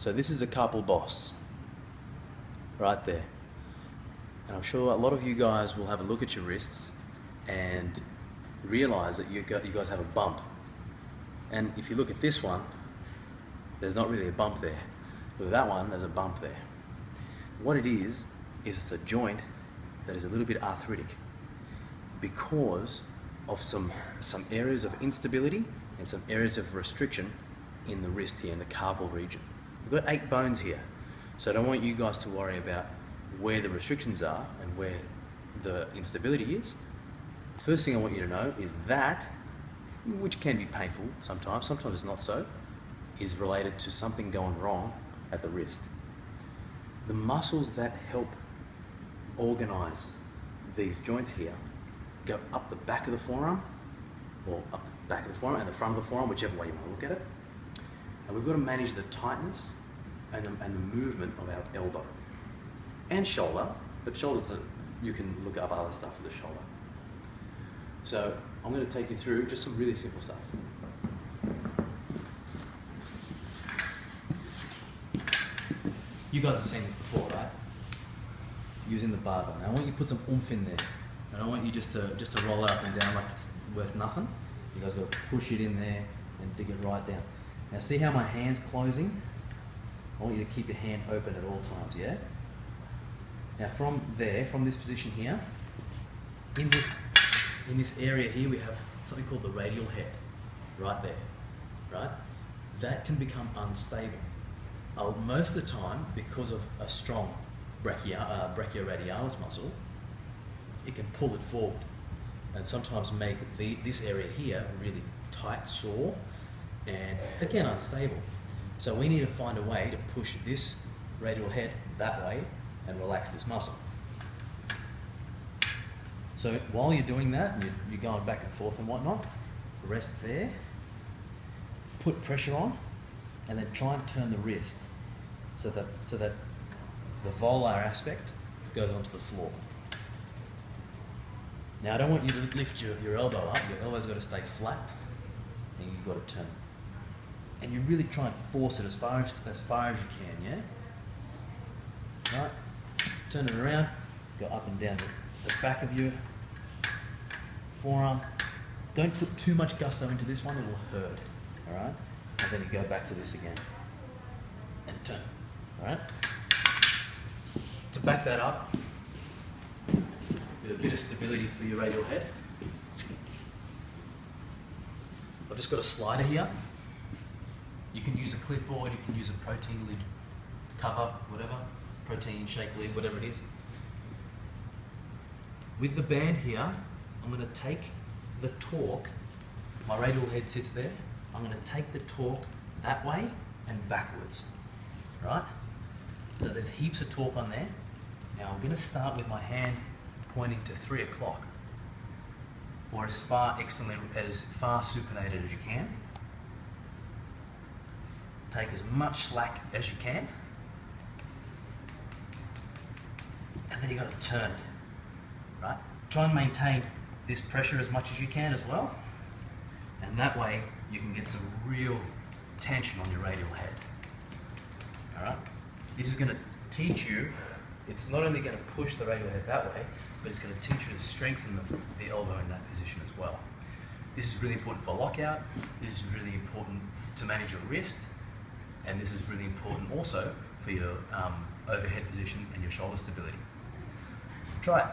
So this is a Carpal Boss, right there. And I'm sure a lot of you guys will have a look at your wrists and realize that you guys have a bump. And if you look at this one, there's not really a bump there. Look at that one, there's a bump there. What it is it's a joint that is a little bit arthritic because of some areas of instability and some areas of restriction in the wrist here, in the carpal region. We've got 8 bones here, so I don't want you guys to worry about where the restrictions are and where the instability is. First thing I want you to know is that, which can be painful sometimes it's not so, is related to something going wrong at the wrist. The muscles that help organize these joints here go up the back of the forearm, or up the back of the forearm and the front of the forearm, whichever way you want to look at it. And we've got to manage the tightness and the movement of our elbow and shoulder, but shoulders, you can look up other stuff for the shoulder. So I'm going to take you through just some really simple stuff. You guys have seen this before, right? Using the barbell. Now I want you to put some oomph in there. I don't want you just to roll it up and down like it's worth nothing. You guys got to push it in there and dig it right down. Now see how my hand's closing? I want you to keep your hand open at all times, yeah? Now from this position here, in this area here, we have something called the radial head, right there, right? That can become unstable. Most of the time, because of a strong brachioradialis muscle, it can pull it forward and sometimes make this area here really tight, sore, and again unstable. So we need to find a way to push this radial head that way and relax this muscle. So while you're doing that, and you're going back and forth and whatnot, rest there, put pressure on, and then try and turn the wrist so that the volar aspect goes onto the floor. Now I don't want you to lift your elbow up. Your elbow's got to stay flat, and you've got to turn. And you really try and force it as far as you can, yeah? Right? Turn it around, go up and down the back of your forearm. Don't put too much gusto into this one, it will hurt, all right? And then you go back to this again and turn, all right? To back that up, with a bit of stability for your radial head, I've just got a slider here. You can use a clipboard, you can use a protein lid cover, whatever, protein shake lid, whatever it is. With the band here, I'm going to take the torque, my radial head sits there, I'm going to take the torque that way and backwards, right? So there's heaps of torque on there. Now I'm going to start with my hand pointing to 3 o'clock, or as far supinated as you can. Take as much slack as you can, and then you've got to turn it, right? Try and maintain this pressure as much as you can as well, and that way you can get some real tension on your radial head, all right? This is going to teach you, it's not only going to push the radial head that way, but it's going to teach you to strengthen the elbow in that position as well. This is really important for lockout, this is really important to manage your wrist, and this is really important also for your overhead position and your shoulder stability. Try it.